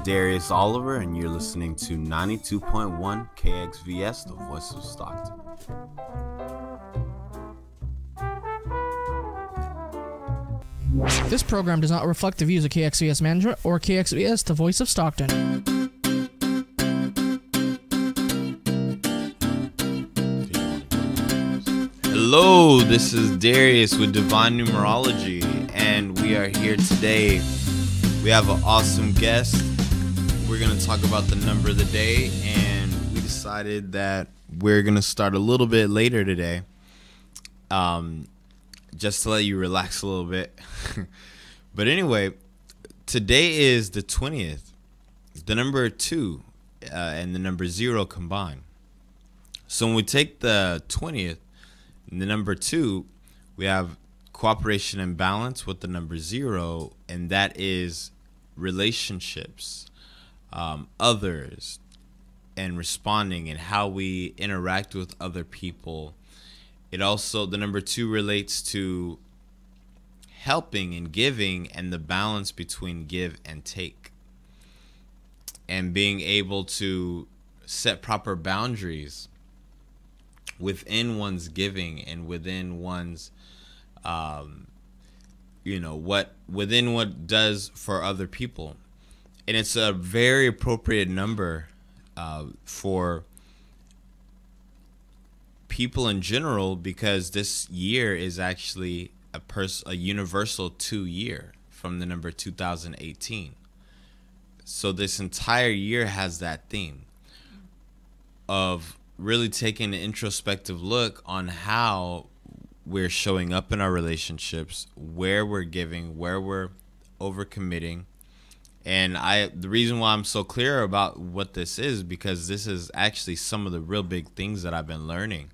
Darius Oliver, and you're listening to 92.1 KXVS, the voice of Stockton. This program does not reflect the views of KXVS management or KXVS, the voice of Stockton. Hello, this is Darius with Divine Numerology, and we are here today. We have an awesome guest. We're going to talk about the number of the day, and we decided that we're going to start a little bit later today, just to let you relax a little bit. But anyway, today is the 20th, the number 2 and the number 0 combined. So when we take the 20th and the number 2, we have cooperation and balance with the number 0, and that is relationships, others, and responding and how we interact with other people. It also, the number 2 relates to helping and giving and the balance between give and take, and being able to set proper boundaries within one's giving and within one's within what does for other people. And it's a very appropriate number for people in general, because this year is actually a universal 2 year from the number 2018. So this entire year has that theme of really taking an introspective look on how we're showing up in our relationships, where we're giving, where we're overcommitting. And the reason why I'm so clear about what this is, because this is actually some of the real big things that I've been learning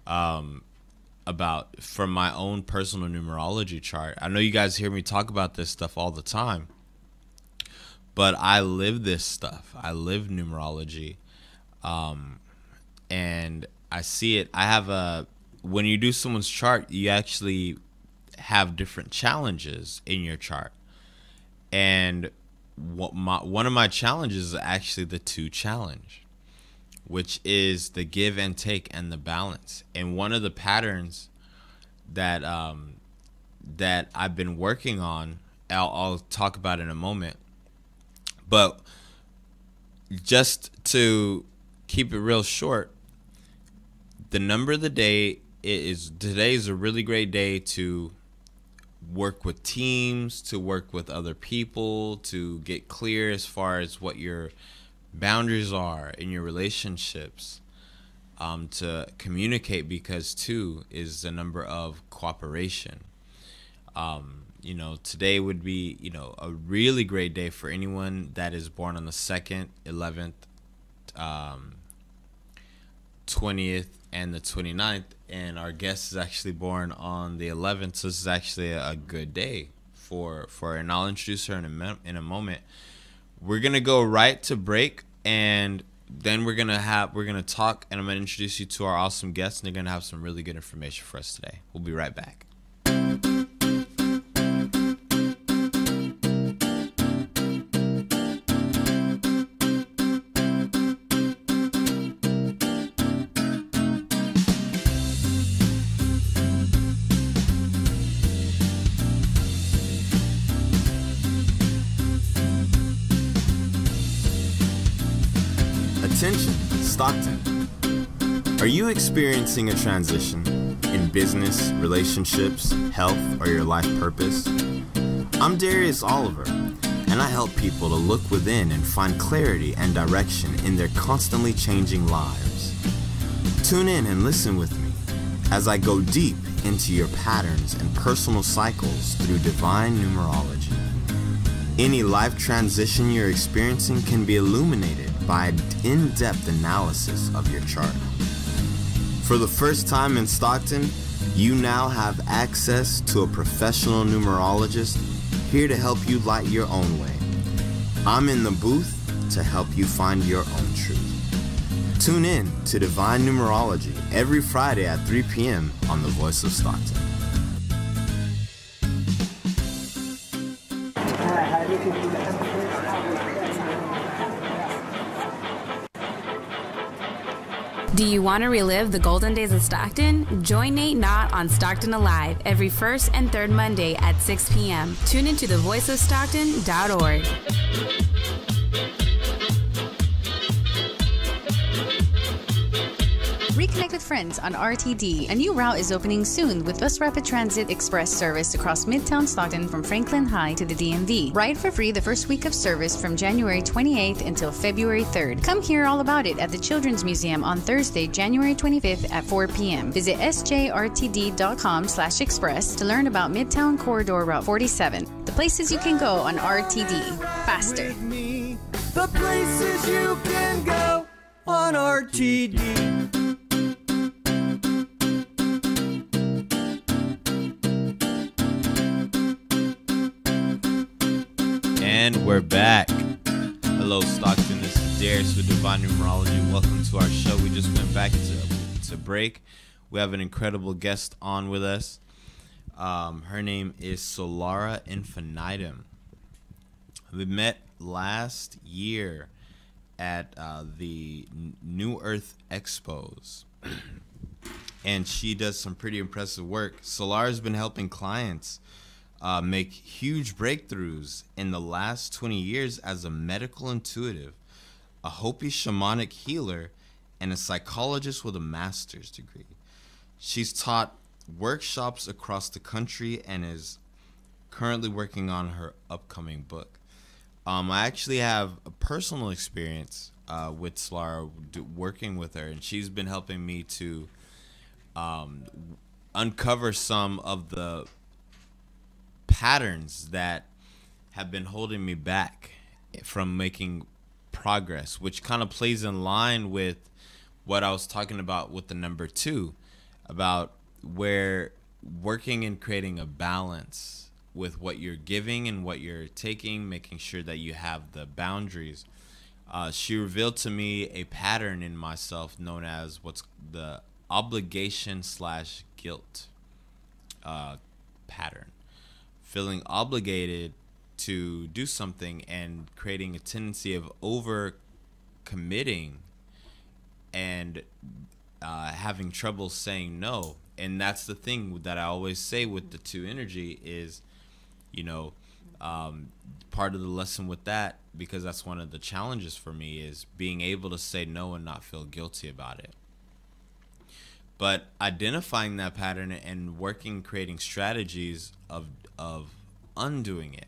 about from my own personal numerology chart. I know you guys hear me talk about this stuff all the time, but I live this stuff. I live numerology. And I see it. When you do someone's chart, you actually have different challenges in your chart. And one of my challenges is actually the 2 challenge, which is the give and take and the balance. And one of the patterns that I've been working on, I'll talk about in a moment. But just to keep it real short, the number of the day today is a really great day to work with teams, to work with other people, to get clear as far as what your boundaries are in your relationships, to communicate, because 2 is the number of cooperation. Today would be, a really great day for anyone that is born on the 2nd, 11th, 20th, and the 29th. And our guest is actually born on the 11th, so this is actually a good day for and I'll introduce her in a moment. We're gonna go right to break, and then we're gonna talk, and I'm gonna introduce you to our awesome guests, and they're gonna have some really good information for us today. We'll be right back. Attention, Stockton. Are you experiencing a transition in business, relationships, health, or your life purpose? I'm Darius Oliver, and I help people to look within and find clarity and direction in their constantly changing lives. Tune in and listen with me as I go deep into your patterns and personal cycles through divine numerology. Any life transition you're experiencing can be illuminated by an in-depth analysis of your chart. For the first time in Stockton, you now have access to a professional numerologist here to help you light your own way. I'm in the booth to help you find your own truth. Tune in to Divine Numerology every Friday at 3 p.m. on the Voice of Stockton. Do you want to relive the golden days of Stockton? Join Nate Knott on Stockton Alive every first and third Monday at 6 p.m. Tune into thevoiceofstockton.org. Reconnect with friends on RTD. A new route is opening soon with Bus Rapid Transit Express service across Midtown Stockton from Franklin High to the DMV. Ride for free the first week of service from January 28th until February 3rd. Come hear all about it at the Children's Museum on Thursday, January 25th at 4 p.m. Visit sjrtd.com/express to learn about Midtown Corridor Route 47. The places you can go on RTD. Faster. The places you can go on RTD. And we're back. Hello, Stockton. This is Darius with Divine Numerology. Welcome to our show. We just went back to break. We have an incredible guest on with us. Her name is Solara Infinitum. We met last year at the New Earth Expos. And she does some pretty impressive work. Solara's been helping clients make huge breakthroughs in the last 20 years as a medical intuitive, a Hopi shamanic healer, and a psychologist with a master's degree. She's taught workshops across the country and is currently working on her upcoming book. I actually have a personal experience with Solara working with her, and she's been helping me to uncover some of the patterns that have been holding me back from making progress, which kind of plays in line with what I was talking about with the number 2, about where working and creating a balance with what you're giving and what you're taking, making sure that you have the boundaries. She revealed to me a pattern in myself known as what's the obligation/guilt pattern. Feeling obligated to do something and creating a tendency of over committing and having trouble saying no. And that's the thing that I always say with the 2 energy is, part of the lesson with that, because that's one of the challenges for me, is being able to say no and not feel guilty about it. But identifying that pattern and working, creating strategies of undoing it.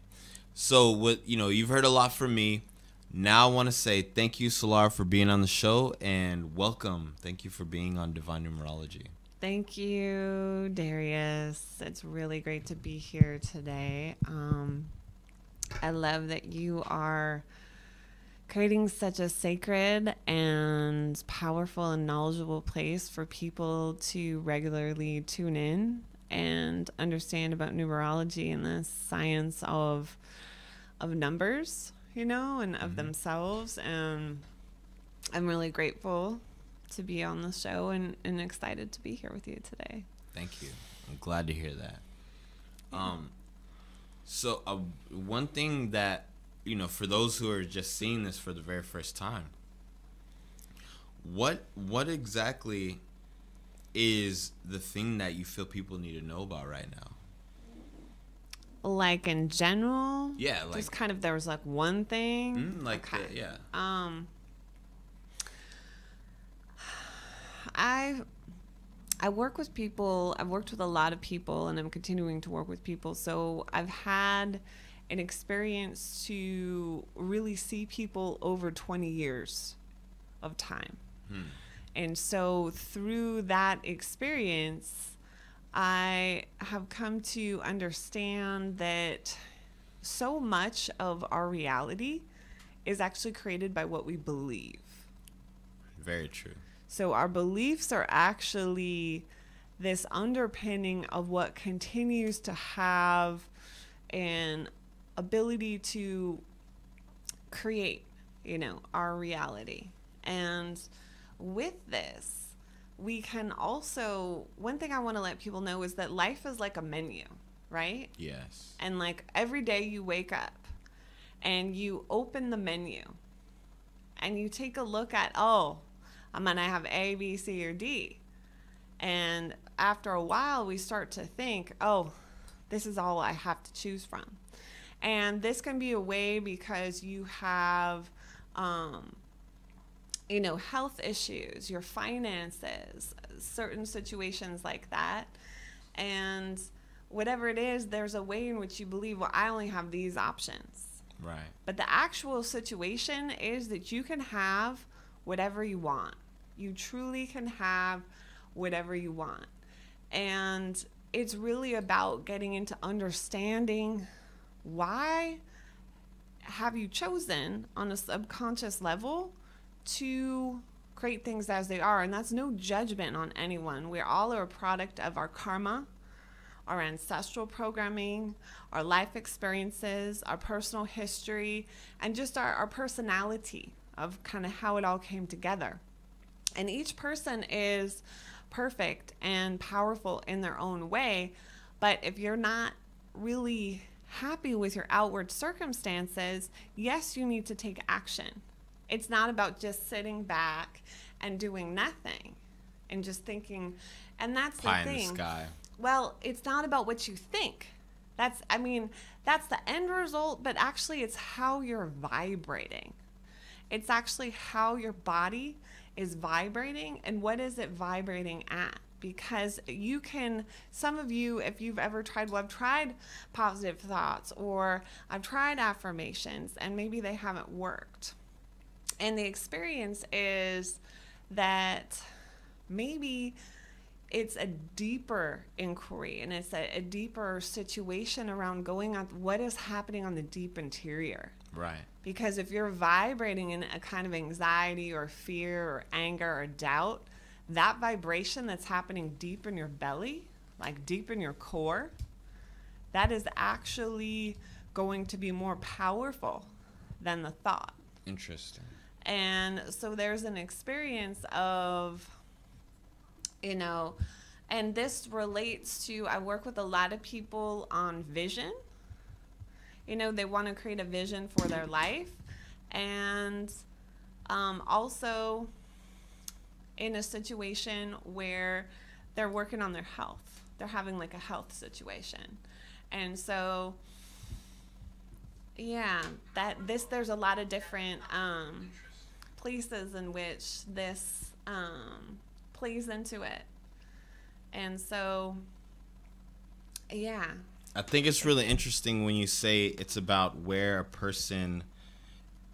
So you've heard a lot from me. Now I want to say thank you, Solara, for being on the show, and welcome. Thank you for being on Divine Numerology. Thank you, Darius. It's really great to be here today. I love that you are creating such a sacred and powerful and knowledgeable place for people to regularly tune in and understand about numerology and the science of numbers, and of themselves. And I'm really grateful to be on the show and excited to be here with you today. Thank you. I'm glad to hear that. So one thing that, for those who are just seeing this for the very first time, what exactly is the thing that you feel people need to know about right now? Like in general? Yeah. Just kind of, there was like one thing? Yeah. I work with people. I've worked with a lot of people, and I'm continuing to work with people. So I've had an experience to really see people over 20 years of time. And so through that experience, I have come to understand that so much of our reality is actually created by what we believe. Very true. So our beliefs are actually this underpinning of what continues to have an ability to create, our reality. And with this, we can also, one thing I want to let people know is that life is like a menu, right? Yes. And like every day you wake up and you open the menu and you take a look at, I'm going to have A, B, C, or D. And after a while, we start to think, oh, this is all I have to choose from. And this can be a way because you have, health issues, your finances, certain situations like that. And whatever it is, there's a way in which you believe, well, I only have these options. Right. But the actual situation is that you can have whatever you want. You truly can have whatever you want. And it's really about getting into understanding why have you chosen on a subconscious level to create things as they are. And that's no judgment on anyone. We all are a product of our karma, our ancestral programming, our life experiences, our personal history, and just our personality of kind of how it all came together. And each person is perfect and powerful in their own way. But if you're not really happy with your outward circumstances, yes, you need to take action. It's not about just sitting back and doing nothing and just thinking, and that's pie the thing. in the sky. Well, it's not about what you think. That's the end result, but actually it's how you're vibrating. It's actually how your body is vibrating and what is it vibrating at. Because you can, some of you, if you've ever tried, well, I've tried positive thoughts or I've tried affirmations and maybe they haven't worked. And the experience is that maybe it's a deeper inquiry and it's a deeper situation around going on what is happening on the deep interior. Right. Because if you're vibrating in a kind of anxiety or fear or anger or doubt, that vibration that's happening deep in your belly, like deep in your core, that is actually going to be more powerful than the thought. Interesting. And so there's an experience of, and this relates to, I work with a lot of people on vision. They want to create a vision for their life. And also in a situation where they're working on their health. They're having like a health situation. And so, yeah, there's a lot of different places in which this plays into it. And so, yeah. I think it's really interesting when you say it's about where a person,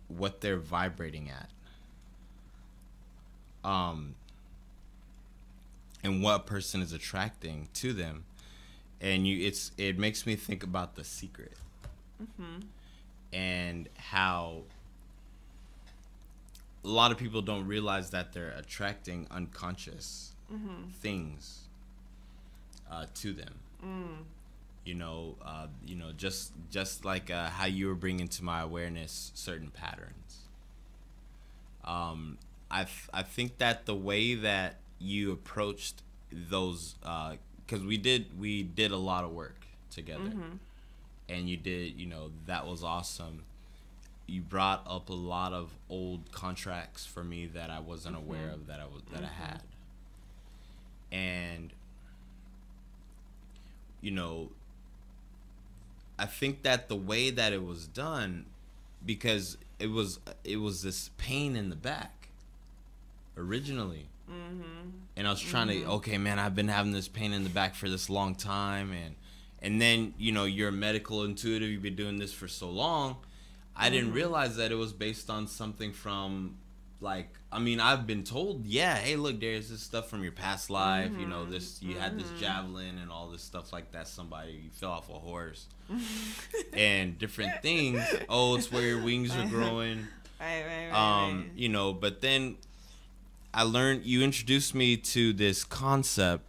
what they're vibrating at. And what a person is attracting to them. And it makes me think about The Secret. Mm-hmm. And how a lot of people don't realize that they're attracting unconscious things to them. Just like how you were bringing to my awareness certain patterns. I think that the way that you approached those, because we did a lot of work together, and you did, that was awesome. You brought up a lot of old contracts for me that I wasn't aware of that I had, and I think that the way that it was done, because it was this pain in the back originally, and I was trying to, okay, man, I've been having this pain in the back for this long time, and then you're a medical intuitive, you've been doing this for so long. I didn't realize that it was based on something from, I've been told, yeah, hey, look, there's this stuff from your past life, you had this javelin and all this stuff like that, you fell off a horse, and different things. Oh, it's where your wings are growing. Right. But then I learned, you introduced me to this concept,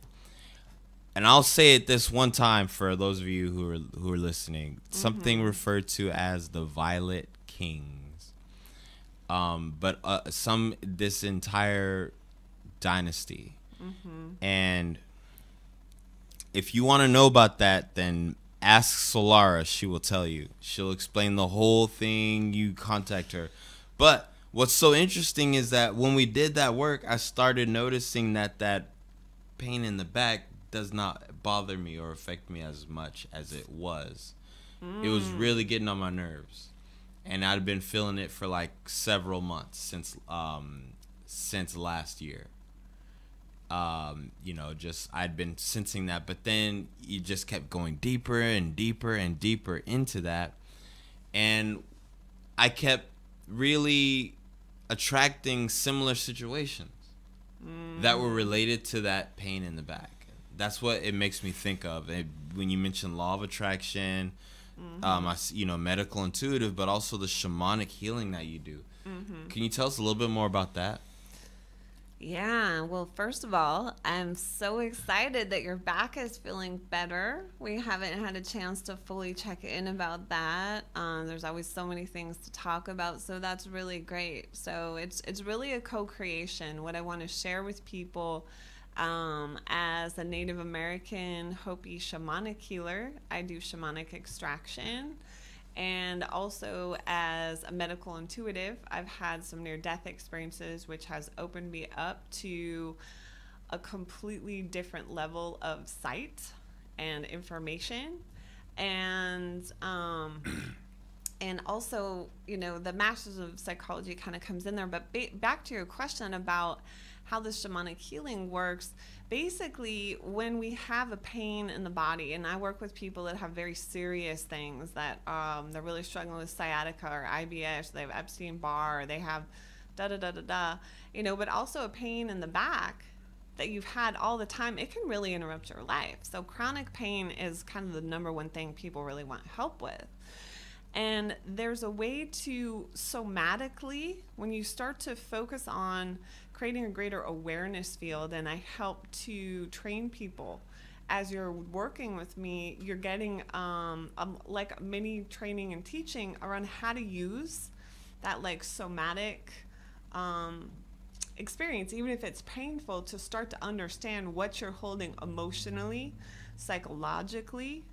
and I'll say it this one time for those of you who are listening, something referred to as the Violet Kings. But this entire dynasty. And if you want to know about that, then ask Solara. She will tell you. She'll explain the whole thing. You contact her. But what's so interesting is that when we did that work, I started noticing that that pain in the back does not bother me or affect me as much as it was. It was really getting on my nerves, and I'd been feeling it for like several months since last year. You know, just I'd been sensing that, but then you just kept going deeper and deeper and deeper into that, and I kept really attracting similar situations that were related to that pain in the back. That's what it makes me think of when you mention law of attraction, you know, medical intuitive, but also the shamanic healing that you do. Can you tell us a little bit more about that? Yeah, well, first of all, I'm so excited that your back is feeling better. We haven't had a chance to fully check in about that. There's always so many things to talk about, so that's really great. So it's really a co-creation. What I want to share with people as a Native American Hopi shamanic healer, I do shamanic extraction. And also as a medical intuitive, I've had some near-death experiences, which has opened me up to a completely different level of sight and information. And also, you know, the Masters of Psychology kind of comes in there. But back to your question about how the shamanic healing works, basically when we have a pain in the body, and I work with people that have very serious things that they're really struggling with sciatica or IBS, they have Epstein-Barr, or they have da-da-da-da-da, you know, but also a pain in the back that you've had all the time, it can really interrupt your life. So chronic pain is kind of the number one thing people really want help with. And there's a way to somatically, when you start to focus on creating a greater awareness field, and I help to train people as you're working with me, you're getting like mini training and teaching around how to use that like somatic experience, even if it's painful, to start to understand what you're holding emotionally, psychologically,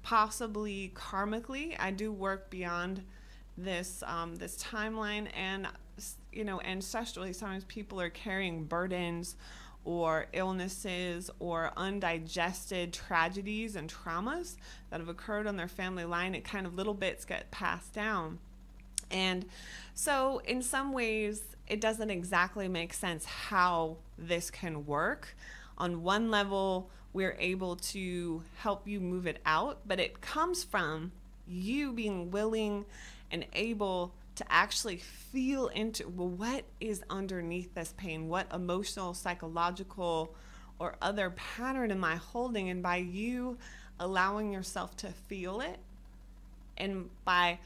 possibly karmically. I do work beyond this this timeline, and you know, ancestrally, sometimes people are carrying burdens or illnesses or undigested tragedies and traumas that have occurred on their family line. It kind of little bits get passed down, and so in some ways it doesn't exactly make sense how this can work. On one level, we're able to help you move it out, but it comes from you being willing and able to actually feel into, well, what is underneath this pain? What emotional, psychological, or other pattern am I holding? And by you allowing yourself to feel it, and by,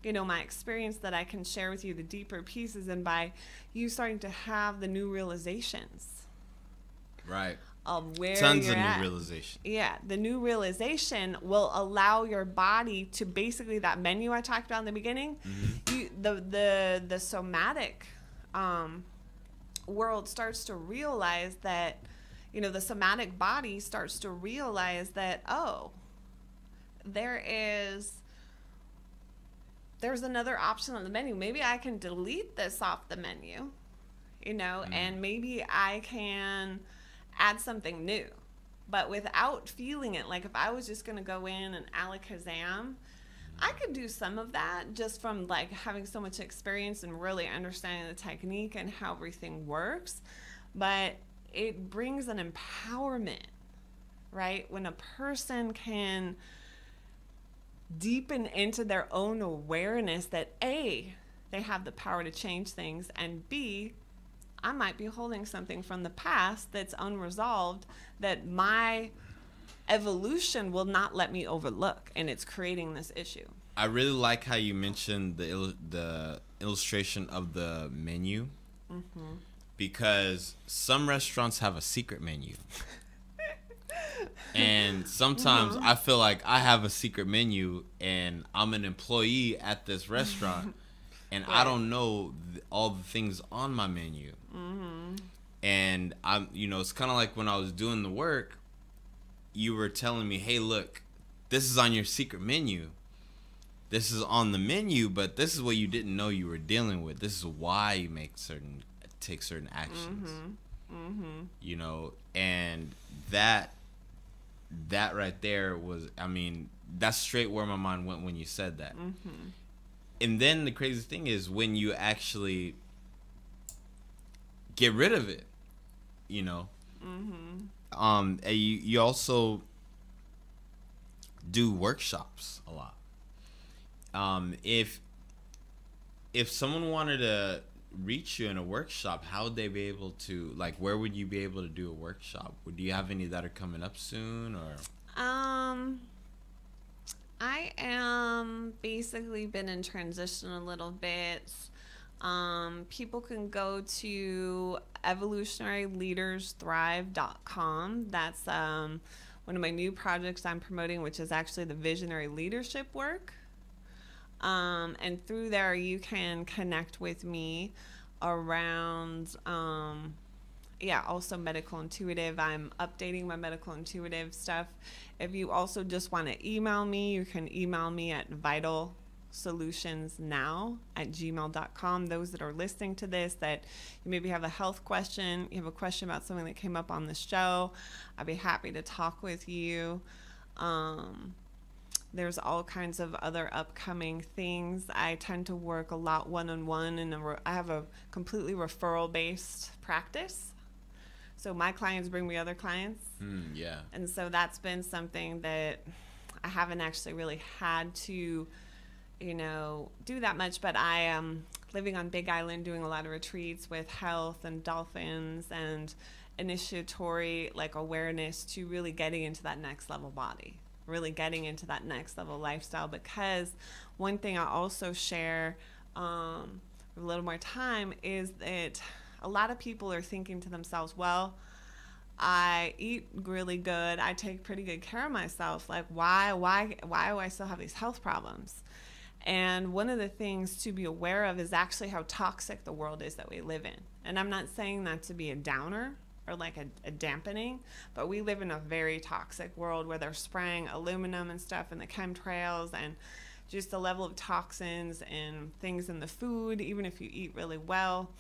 you know, my experience that I can share with you, the deeper pieces, and by you starting to have the new realizations. Right. Of where tons you're of at. new realization. Yeah, the new realization will allow your body to basically, that menu I talked about in the beginning, the somatic world starts to realize that, you know, the somatic body starts to realize that, oh, there's another option on the menu. Maybe I can delete this off the menu, you know, and maybe I can add something new, but without feeling it. Like if I was just going to go in and alakazam, I could do some of that just from like having so much experience and really understanding the technique and how everything works. But it brings an empowerment, right? When a person can deepen into their own awareness that A, they have the power to change things, and B, I might be holding something from the past that's unresolved that my evolution will not let me overlook, and it's creating this issue. I really like how you mentioned the illustration of the menu, because some restaurants have a secret menu. And sometimes I feel like I have a secret menu and I'm an employee at this restaurant and I don't know all the things on my menu. And I'm, you know, it's kind of like when I was doing the work, you were telling me, hey, look, this is on your secret menu. this is on the menu, but this is what you didn't know you were dealing with. This is why you take certain actions. You know, and that right there was, I mean, that's straight where my mind went when you said that. And then the crazy thing is when you actually get rid of it, you know. And you also do workshops a lot. If someone wanted to reach you in a workshop, how would they be able to, like, where would you be able to do a workshop? Do you have any that are coming up soon, or? I am basically been in transition a little bit. People can go to evolutionaryleadersthrive.com. That's one of my new projects I'm promoting, which is actually the visionary leadership work. And through there, you can connect with me around, also medical intuitive. I'm updating my medical intuitive stuff. If you also just want to email me, you can email me at vitalsolutionsnow@gmail.com. Those that are listening to this, that you maybe have a health question, you have a question about something that came up on the show, I'd be happy to talk with you. There's all kinds of other upcoming things. I tend to work a lot one-on-one, and I have a completely referral-based practice. So my clients bring me other clients. Yeah. And so that's been something that I haven't actually really had to, you know, do that much. But I am living on Big Island doing a lot of retreats with health and dolphins and initiatory, like, awareness to really getting into that next level body. Really getting into that next level lifestyle. Because one thing I also share with a little more time is that a lot of people are thinking to themselves, well, I eat really good, I take pretty good care of myself, like why do I still have these health problems? And one of the things to be aware of is actually how toxic the world is that we live in. And I'm not saying that to be a downer or like a dampening, but we live in a very toxic world where they're spraying aluminum and stuff in the chemtrails, and just the level of toxins and things in the food, even if you eat really well.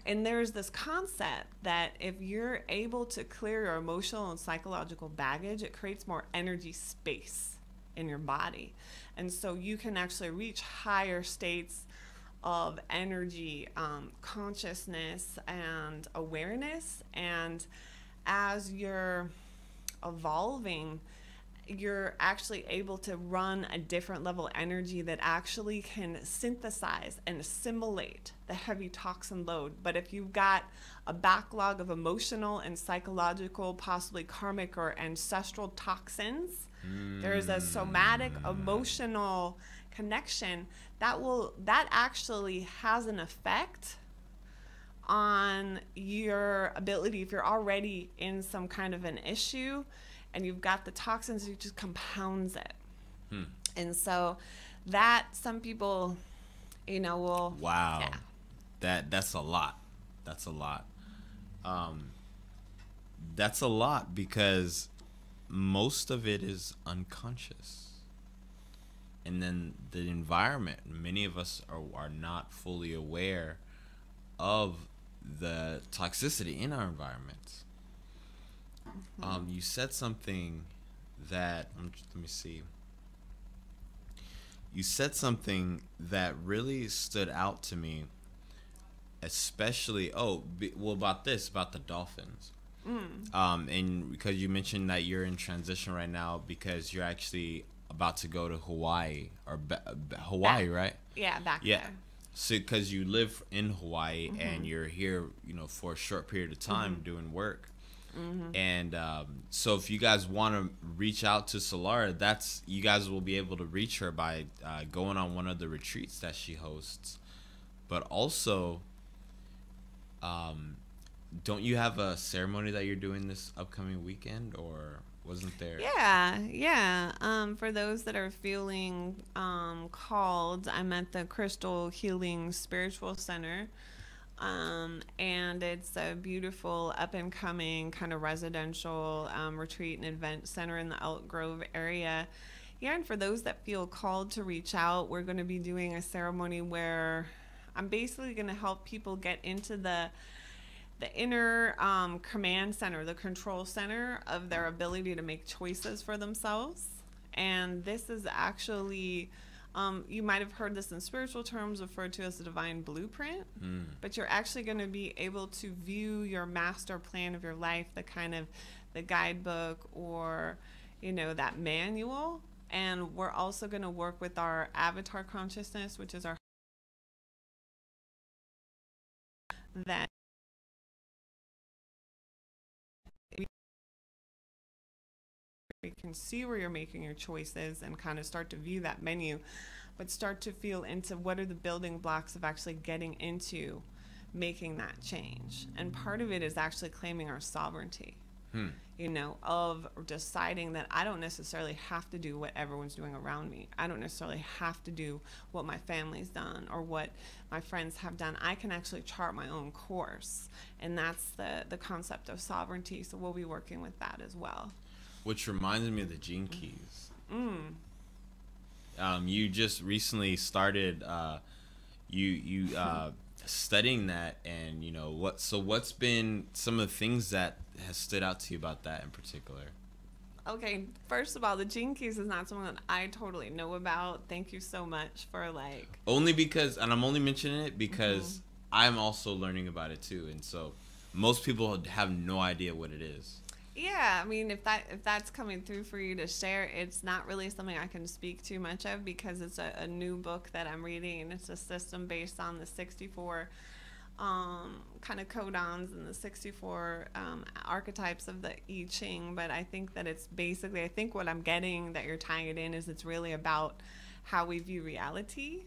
And there's this concept that if you're able to clear your emotional and psychological baggage, it creates more energy space in your body. And so you can actually reach higher states of energy, consciousness, and awareness. And as you're evolving, you're actually able to run a different level of energy that actually can synthesize and assimilate the heavy toxin load. But if you've got a backlog of emotional and psychological, possibly karmic or ancestral toxins, there's a somatic emotional connection that actually has an effect on your ability. If you're already in some kind of an issue and you've got the toxins, it just compounds it. And so that some people, you know, will... Wow. Yeah. That's a lot. That's a lot. That's a lot because most of it is unconscious. And then the environment, many of us are not fully aware of the toxicity in our environments. You said something that, let me see. You said something that really stood out to me, especially, about the dolphins. And because you mentioned that you're in transition right now because you're actually about to go to Hawaii, or Hawaii, right? Yeah, back yeah. there. So because you live in Hawaii and you're here, you know, for a short period of time doing work. And so if you guys want to reach out to Solara, you guys will be able to reach her by going on one of the retreats that she hosts. But also, don't you have a ceremony that you're doing this upcoming weekend, or wasn't there? Yeah. For those that are feeling called, I'm at the Crystal Healing Spiritual Center. And it's a beautiful up-and-coming kind of residential retreat and event center in the Elk Grove area. Yeah, and for those that feel called to reach out, we're going to be doing a ceremony where I'm basically going to help people get into the inner command center, the control center of their ability to make choices for themselves. And this is actually, you might have heard this in spiritual terms referred to as the divine blueprint, but you're actually going to be able to view your master plan of your life, the kind of the guidebook or, you know, that manual. And we're also going to work with our avatar consciousness, which is our that you can see where you're making your choices and kind of start to view that menu, but start to feel into what are the building blocks of actually getting into making that change. And part of it is actually claiming our sovereignty. You know, of deciding that I don't necessarily have to do what everyone's doing around me. I don't necessarily have to do what my family's done or what my friends have done. I can actually chart my own course. And that's the concept of sovereignty. So we'll be working with that as well. Which reminds me of the Gene Keys. You just recently started studying that, and you know what's been some of the things that has stood out to you about that in particular? Okay, first of all, the Gene Keys is not something that I totally know about. Thank you so much for only because, and I'm only mentioning it because I'm also learning about it too, and so most people have no idea what it is. Yeah, I mean, if that's coming through for you to share, it's not really something I can speak too much of because it's a new book that I'm reading, and it's a system based on the 64 kind of codons and the 64 archetypes of the I Ching. But I think that it's basically, I think what I'm getting that you're tying it in is it's really about how we view reality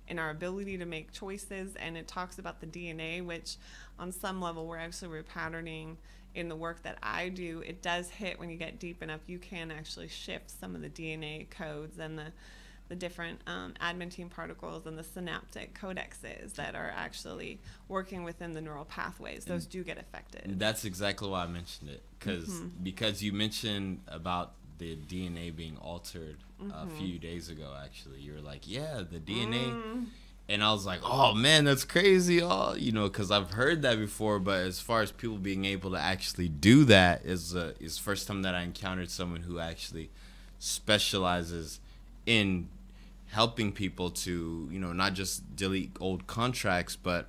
and our ability to make choices. And it talks about the DNA, which on some level we're actually repatterning in the work that I do. It does hit when you get deep enough, you can actually shift some of the DNA codes and the different adamantine particles and the synaptic codexes that are actually working within the neural pathways. Those do get affected. That's exactly why I mentioned it, because you mentioned about the DNA being altered a few days ago. Actually, you were like, yeah, the DNA. And I was like, oh man, that's crazy. Oh, you know, because I've heard that before, but as far as people being able to actually do that is first time that I encountered someone who actually specializes in helping people to, you know, not just delete old contracts, but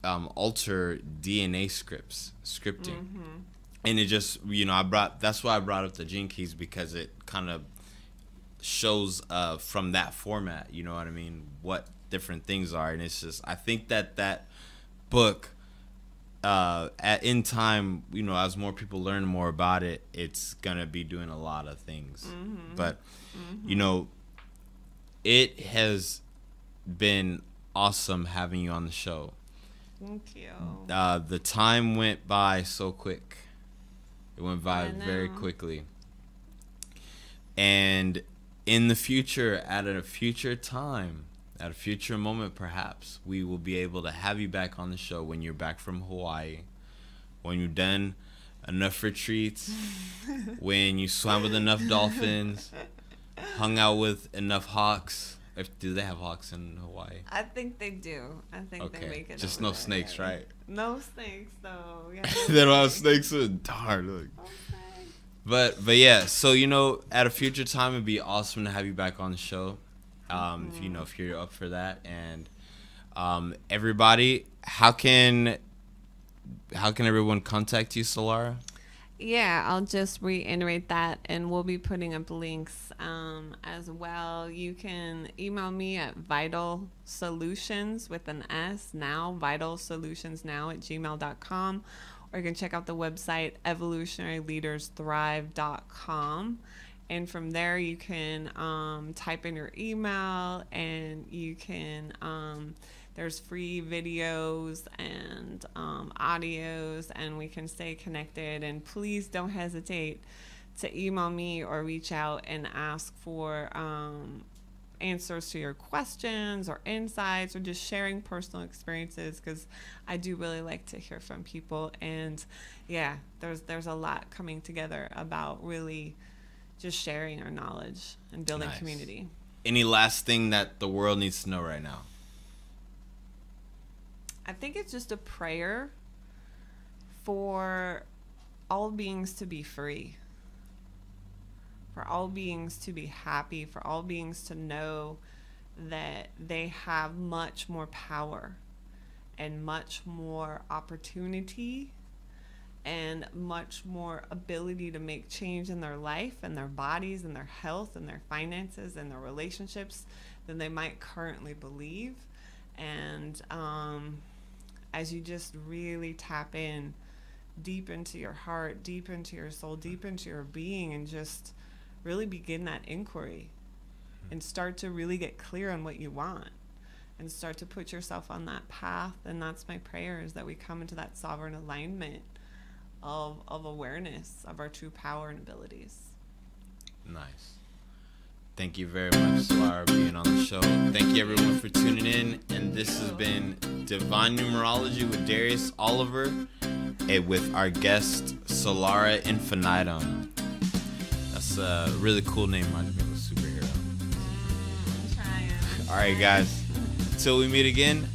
alter DNA scripting. And it just, you know, that's why I brought up the Gene Keys, because it kind of shows from that format, you know what I mean, what different things are. And it's just, I think that book in time, you know, as more people learn more about it, it's gonna be doing a lot of things. But you know, it has been awesome having you on the show. Thank you. The time went by so quick. It went by very quickly. And in the future, at a future time, at a future moment, perhaps, we will be able to have you back on the show when you're back from Hawaii, when you've done enough retreats, when you swam with enough dolphins, hung out with enough hawks. Do they have hawks in Hawaii? I think they do. I think they make it. Just no snakes, right? No snakes, though. Yeah, they don't have snakes. Darn. But yeah, so you know, at a future time, it'd be awesome to have you back on the show. If you know, if you're up for that. And everybody, how can everyone contact you, Solara? Yeah, I'll just reiterate that, and we'll be putting up links as well. You can email me at vitalsolutions with an S now, vitalsolutionsnow@gmail.com, or you can check out the website evolutionaryleadersthrive.com. And from there, you can type in your email, and you can, there's free videos and audios, and we can stay connected. And please don't hesitate to email me or reach out and ask for answers to your questions or insights, or just sharing personal experiences, because I do really like to hear from people. And yeah, there's a lot coming together about really just sharing our knowledge and building Nice. community. Any last thing that the world needs to know right now? I think it's just a prayer for all beings to be free, for all beings to be happy, for all beings to know that they have much more power and much more opportunity and much more ability to make change in their life and their bodies and their health and their finances and their relationships than they might currently believe. And as you just really tap in deep into your heart, deep into your soul, deep into your being, and just really begin that inquiry and start to really get clear on what you want and start to put yourself on that path. And that's my prayer, is that we come into that sovereign alignment of awareness of our true power and abilities. Nice. Thank you very much, Solara, for being on the show. Thank you, everyone, for tuning in. And this has been Divine Numerology with Darius Oliver, and with our guest, Solara Infinitum. That's a really cool name, reminds me of a superhero. I'm trying. All right, guys. Until we meet again,